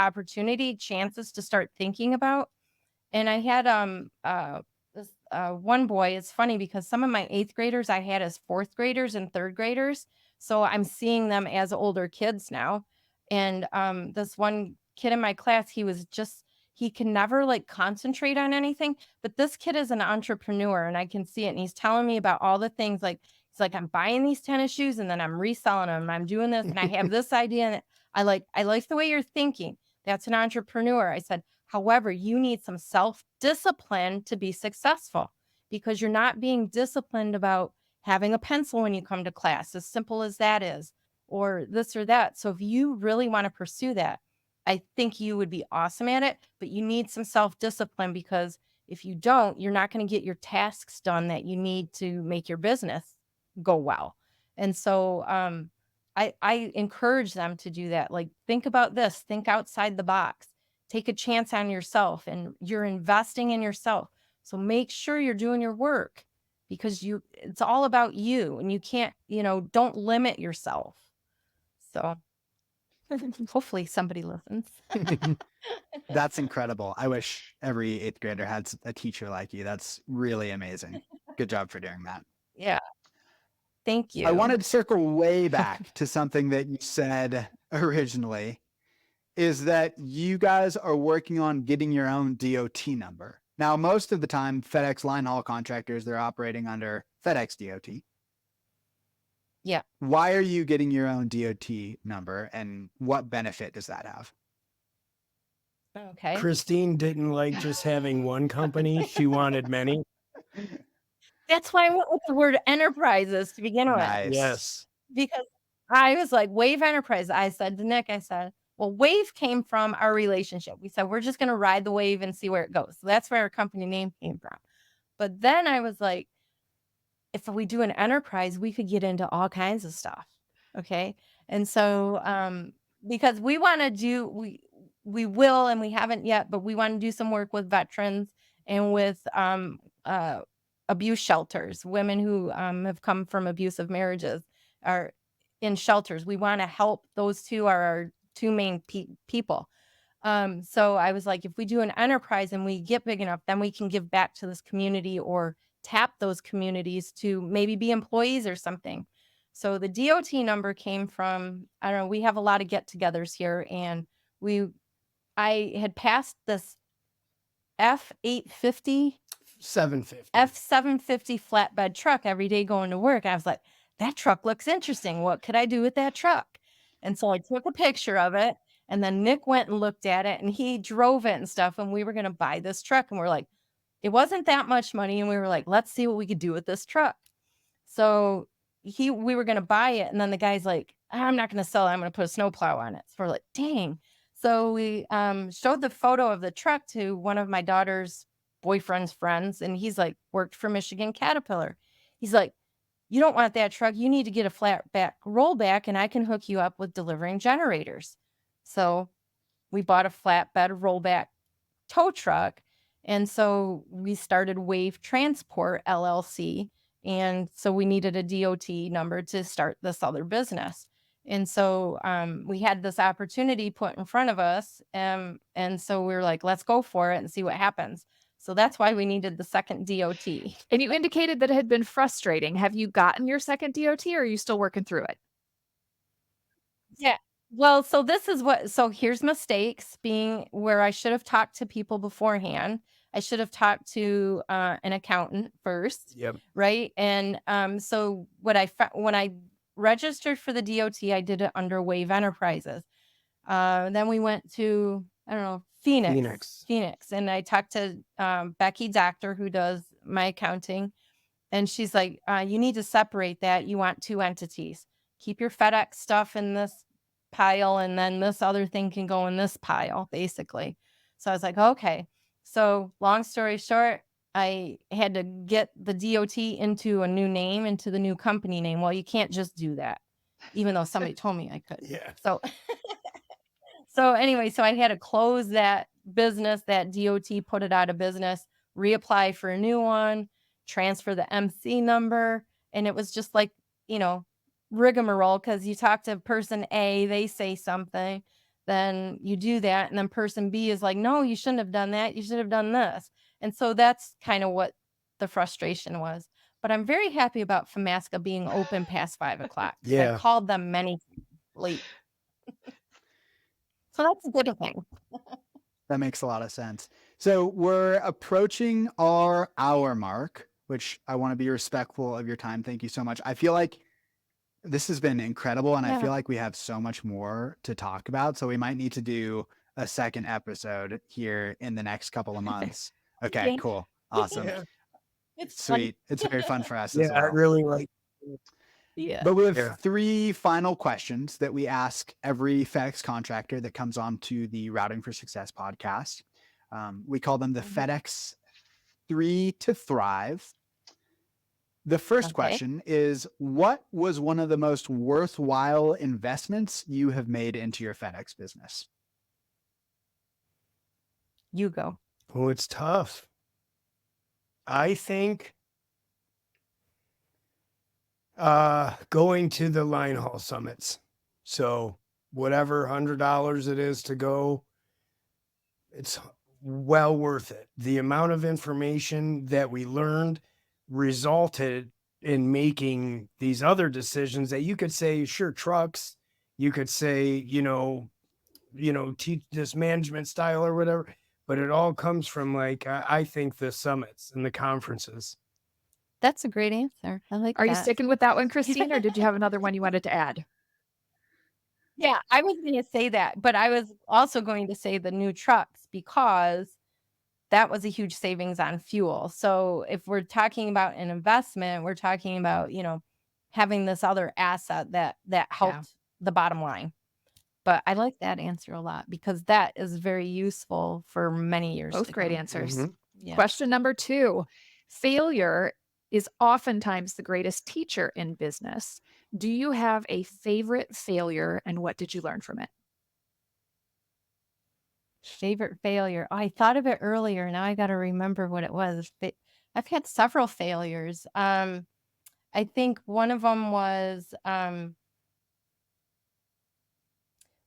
chances to start thinking about. And I had this one boy. It's funny because some of my 8th graders I had as 4th graders and 3rd graders. So I'm seeing them as older kids now. And this one kid in my class, he can never like concentrate on anything. But this kid is an entrepreneur and I can see it. And he's telling me about all the things like, he's like, I'm buying these tennis shoes and then I'm reselling them. And I'm doing this and I have this idea. And I like the way you're thinking. That's an entrepreneur. I said, however, you need some self-discipline to be successful because you're not being disciplined about having a pencil when you come to class, as simple as that is, or this or that. So if you really want to pursue that, I think you would be awesome at it, but you need some self-discipline because if you don't, you're not going to get your tasks done that you need to make your business go well. And so I encourage them to do that. Like, think about this, think outside the box. Take a chance on yourself and you're investing in yourself. So make sure you're doing your work because it's all about you and you can't, don't limit yourself. So hopefully somebody listens. That's incredible. I wish every 8th grader had a teacher like you. That's really amazing. Good job for doing that. Yeah. Thank you. I wanted to circle way back to something that you said originally. Is that you guys are working on getting your own DOT number. Now, most of the time, FedEx linehaul contractors, they're operating under FedEx DOT. Yeah. Why are you getting your own DOT number and what benefit does that have? Okay. Christine didn't like just having one company. She wanted many. That's why I went with the word enterprises to begin with. Nice. Yes. Because I was like, Wave Enterprise. I said to Nick, I said, well, Wave came from our relationship. We said, we're just going to ride the wave and see where it goes. So that's where our company name came from. But then I was like, if we do an enterprise, we could get into all kinds of stuff. Okay. And so, because we want to do, we will, and we haven't yet, but we want to do some work with veterans and with, abuse shelters, women who, have come from abusive marriages are in shelters. We want to help. Those two are our two main people. So I was like, if we do an enterprise and we get big enough, then we can give back to this community or tap those communities to maybe be employees or something. So the DOT number came from, I don't know, we have a lot of get-togethers here, and I had passed this F850 750. F750 flatbed truck every day going to work. I was like, that truck looks interesting. What could I do with that truck? And so I took a picture of it, and then Nick went and looked at it, and he drove it and stuff, and we were going to buy this truck. And we're like, it wasn't that much money. And we were like, let's see what we could do with this truck. So we were going to buy it. And then the guy's like, I'm not going to sell it. I'm going to put a snowplow on it. So we're like, dang. So we showed the photo of the truck to one of my daughter's boyfriend's friends. And he's like, worked for Michigan Caterpillar. He's like, you don't want that truck. You need to get a flatback rollback, and I can hook you up with delivering generators. So we bought a flatbed rollback tow truck. And so we started Wave Transport LLC. And so we needed a DOT number to start this other business. And so we had this opportunity put in front of us. And so we were like, let's go for it and see what happens. So that's why we needed the second DOT. And you indicated that it had been frustrating. Have you gotten your second DOT, or are you still working through it? Yeah. Well, so here's mistakes being where I should have talked to people beforehand. I should have talked to an accountant first. Yep. Right. And so when I registered for the DOT, I did it under Wave Enterprises. Then we went to, I don't know, Phoenix. And I talked to Becky Doctor, who does my accounting. And she's like, you need to separate that. You want two entities. Keep your FedEx stuff in this pile, and then this other thing can go in this pile, basically. So I was like, okay. So long story short, I had to get the DOT into a new name, into the new company name. Well, you can't just do that, even though somebody told me I could. Yeah. So anyway, so I had to close that business, that DOT, put it out of business, reapply for a new one, transfer the MC number. And it was just like, rigmarole, because you talk to person A, they say something, then you do that. And then person B is like, no, you shouldn't have done that. You should have done this. And so that's kind of what the frustration was. But I'm very happy about FMASCA being open past 5 o'clock. Yeah. I called them many late. So that's a good thing. That makes a lot of sense. So we're approaching our hour mark, which I want to be respectful of your time. Thank you so much. I feel like this has been incredible, and I feel like we have so much more to talk about. So we might need to do a second episode here in the next couple of months. Okay, cool. Awesome. Yeah. It's sweet. It's very fun for us. Yeah, as well. I really like it. Yeah. But we have 3 final questions that we ask every FedEx contractor that comes on to the Routing for Success podcast. We call them the FedEx 3 to Thrive. The first question is, what was one of the most worthwhile investments you have made into your FedEx business? You go. Oh, it's tough. I think going to the linehaul summits. So whatever $100 it is to go, it's well worth it. The amount of information that we learned resulted in making these other decisions that you could say, sure, trucks, you could say, teach this management style or whatever, but it all comes from I think the summits and the conferences. That's a great answer. I like that. Are you sticking with that one, Christine, or did you have another one you wanted to add? Yeah, I was going to say that, but I was also going to say the new trucks, list because that was a huge savings on fuel. So if we're talking about an investment, we're talking about, having this other asset that helped the bottom line. But I like that answer a lot because that is very useful for many years. Both great answers. Mhm. Yeah. Question number 2. Failure is oftentimes the greatest teacher in business. Do you have a favorite failure and what did you learn from it? Favorite failure. Oh, I thought of it earlier. Now I got to remember what it was. I've had several failures. I think one of them was,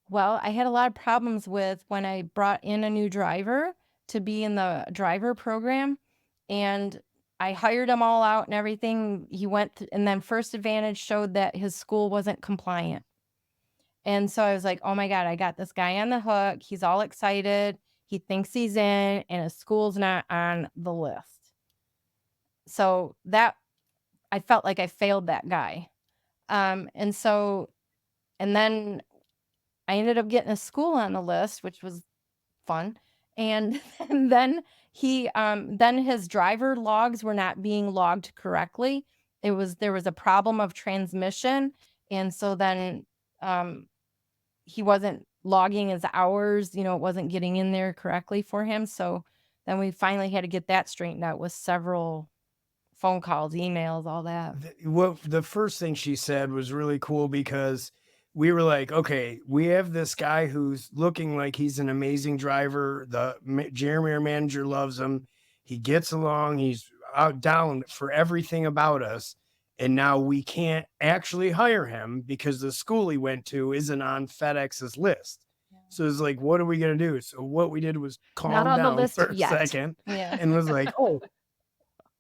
well, I had a lot of problems with when I brought in a new driver to be in the driver program, and I hired him all out and everything. He went, and then First Advantage showed that his school wasn't compliant. And so I was like, oh my God, I got this guy on the hook. He's all excited. He thinks he's in, and his school's not on the list. So that I felt like I failed that guy. And then I ended up getting a school on the list, which was fun. And then then his driver logs were not being logged correctly. There was a problem of transmission. And so then, he wasn't logging his hours, it wasn't getting in there correctly for him. So then we finally had to get that straightened out with several phone calls, emails, all that. The first thing she said was really cool because we were like, okay, we have this guy who's looking like he's an amazing driver. The Jeremy, our manager, loves him. He gets along. He's down for everything about us. And now we can't actually hire him because the school he went to isn't on FedEx's list. Yeah. So it's like, what are we going to do? So what we did was calm down for a second and was like, oh,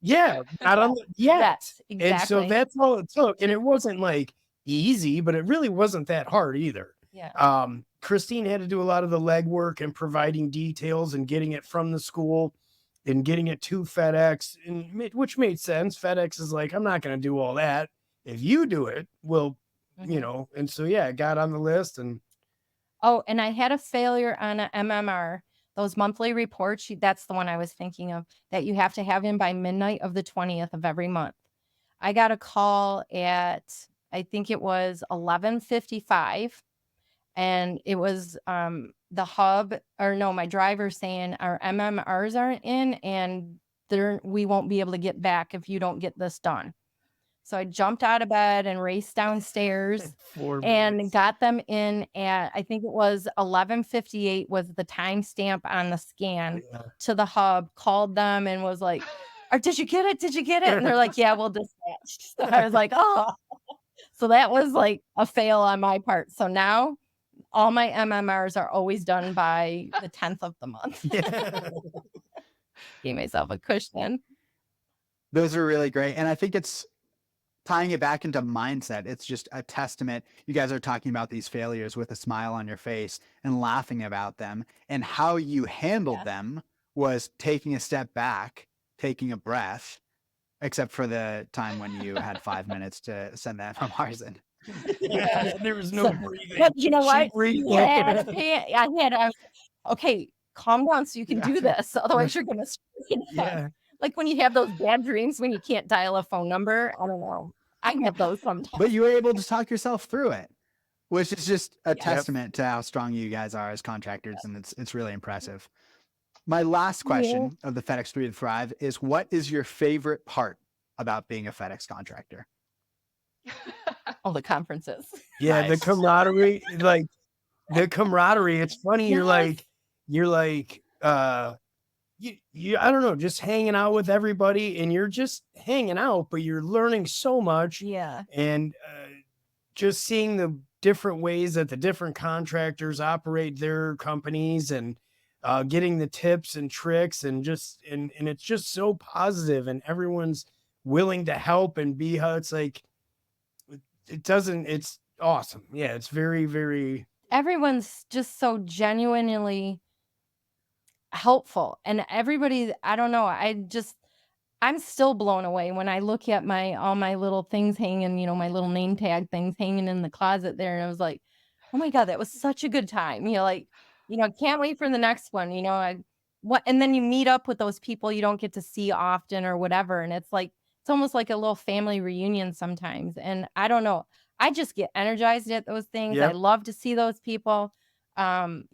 yeah, not on the, yes, exactly. And so that's all it took. And it wasn't like easy, but it really wasn't that hard either. Yeah. Christine had to do a lot of the legwork and providing details and getting it from the school and getting it to FedEx, which made sense. FedEx is like, I'm not going to do all that. If you do it, well, and so, it got on the list. And I had a failure on an MMR, those monthly reports. That's the one I was thinking of, that you have to have in by midnight of the 20th of every month. I got a call at, I think it was 11:55. And it was the hub, or no, my driver saying our MMRs aren't in and we won't be able to get back if you don't get this done. So I jumped out of bed and raced downstairs and got them in at, I think it was 11:58 was the timestamp on the scan to the hub, called them and was like, did you get it? Did you get it? And they're like, yeah, we'll dispatch. So I was like, oh. So that was like a fail on my part. So now all my MMRs are always done by the 10th of the month. Gave myself a cushion. Those are really great. And I think it's tying it back into mindset. It's just a testament. You guys are talking about these failures with a smile on your face and laughing about them. And how you handled them was taking a step back, taking a breath, except for the time when you had 5 minutes to send that from Harzen. There was no breathing. But you know what? I was okay, calm down so you can do this. Otherwise you're going to like when you have those bad dreams when you can't dial a phone number. I don't know. I have those sometimes. But you were able to talk yourself through it, which is just a testament to how strong you guys are as contractors. And it's really impressive. My last question of the FedEx 3 to Thrive is, what is your favorite part about being a FedEx contractor? All the conferences. Yeah, nice. The camaraderie, it's funny. Yes. You're like, you I don't know, just hanging out with everybody, and you're just hanging out, but you're learning so much. Yeah. And just seeing the different ways that the different contractors operate their companies, and getting the tips and tricks, and it's just so positive, and everyone's willing to help and be how it's like. It's awesome. Yeah, it's very, very. Everyone's just so genuinely helpful, and everybody, I don't know, I'm still blown away when I look at all my little things hanging, my little name tag things hanging in the closet there, and I was like, oh my God, that was such a good time. Like can't wait for the next one. And then you meet up with those people you don't get to see often or whatever. And it's almost like a little family reunion sometimes. And I don't know, I just get energized at those things. Yep. I love to see those people, and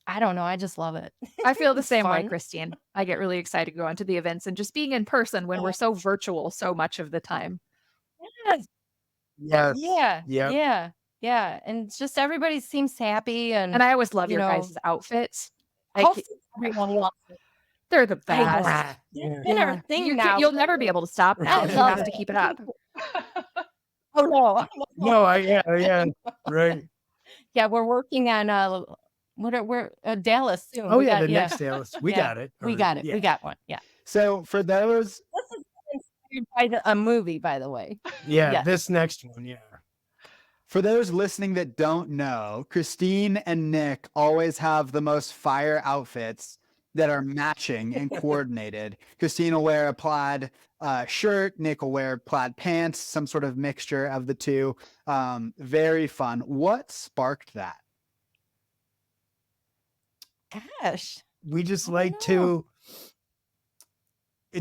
I don't know, I just love it. I feel the same way, fun. Christine. I get really excited to go into the events and just being in person when we're so virtual so much of the time. Yes. Yes. Yeah. Yep. Yeah. Yeah. And it's just everybody seems happy. And I always love your guys' outfits. everyone loves it. They're the best. It's been our thing now. You'll never be able to stop now. You have to keep it up. Oh no. No, yeah, right. Yeah, we're working on we're Dallas soon. Oh yeah, next Dallas. We got it. We got it. Yeah. We got one. Yeah. So for those, This is inspired by a movie, by the way. Yeah, Yes. this next one, yeah. for those listening that don't know, Christine and Nick always have the most fire outfits that are matching and coordinated. Christine will wear a plaid shirt, Nick will wear plaid pants, some sort of mixture of the two. Very fun. What sparked that? Gosh. We just I like don't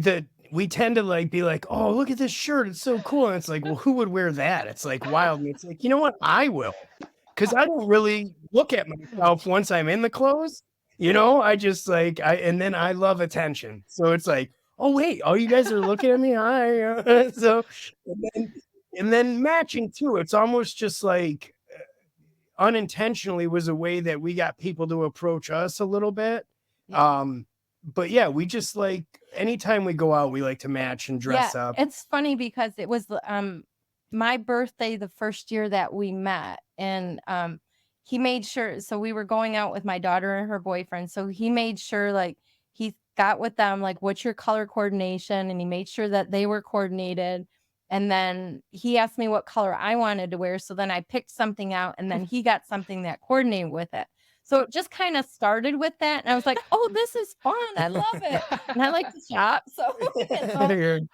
to we tend to be like, oh, look at this shirt, it's so cool. And it's like, well, who would wear that? It's like wild. And it's like, you know what? I will. Because I don't really look at myself once I'm in the clothes. I just and then I love attention. So it's like, oh wait, oh, you guys are looking at me. Hi. So and then matching too. It's almost just like unintentionally was a way that we got people to approach us a little bit. Yeah. But yeah, we just anytime we go out, we like to match and dress up. It's funny because it was my birthday the first year that we met, and he made sure, so we were going out with my daughter and her boyfriend, so he made sure he got with them what's your color coordination, and he made sure that they were coordinated. And then he asked me what color I wanted to wear, so then I picked something out, and then he got something that coordinated with it. So it just kind of started with that. And I was like, oh, this is fun. I love it. And I like to shop. So I'm picking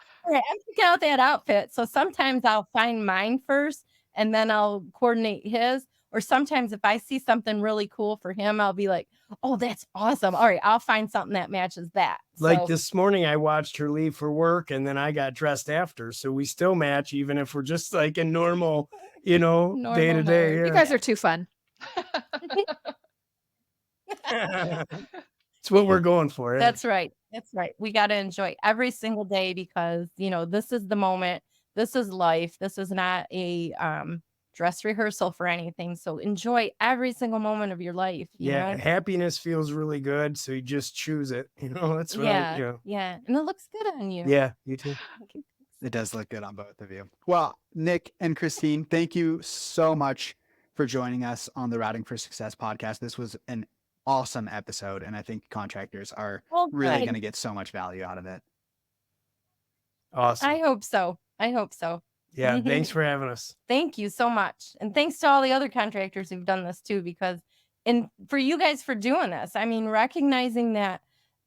out that outfit. So sometimes I'll find mine first and then I'll coordinate his. Or sometimes if I see something really cool for him, I'll be like, oh, that's awesome. All right, I'll find something that matches that. Like this morning, I watched her leave for work and then I got dressed after. So we still match, even if we're just in normal, day to day. You guys are too fun. It's what we're going for. That's right. That's right. We got to enjoy every single day because, this is the moment. This is life. This is not a dress rehearsal for anything. So enjoy every single moment of your life. Yeah. Happiness feels really good. So you just choose it. That's right. Yeah. Yeah. And it looks good on you. Yeah. You too. It does look good on both of you. Well, Nick and Christine, thank you so much for joining us on the Routing for Success podcast. This was an awesome episode, and I think contractors are really going to get so much value out of it. Awesome. I hope so. Yeah. Thanks for having us. Thank you so much. And thanks to all the other contractors who've done this too, and for you guys for doing this. I mean, recognizing that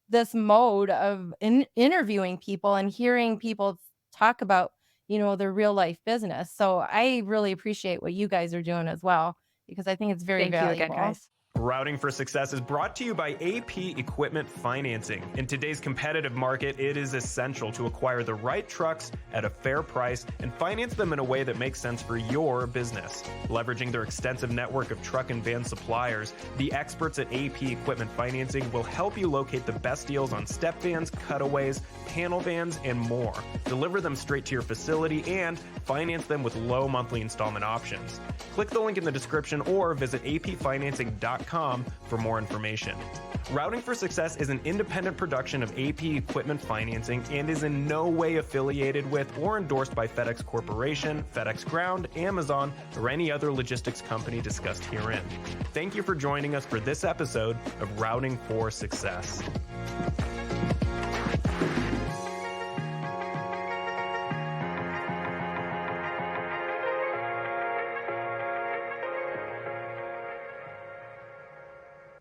this mode of interviewing people and hearing people talk about, their real life business. So I really appreciate what you guys are doing as well, because I think it's very valuable. Thank you again, guys. Routing for Success is brought to you by AP Equipment Financing. In today's competitive market, it is essential to acquire the right trucks at a fair price and finance them in a way that makes sense for your business. Leveraging their extensive network of truck and van suppliers, the experts at AP Equipment Financing will help you locate the best deals on step vans, cutaways, panel vans, and more. Deliver them straight to your facility and finance them with low monthly installment options. Click the link in the description or visit apfinancing.com for more information. Routing for Success is an independent production of AP Equipment Financing and is in no way affiliated with or endorsed by FedEx Corporation, FedEx Ground, Amazon, or any other logistics company discussed herein. Thank you for joining us for this episode of Routing for Success.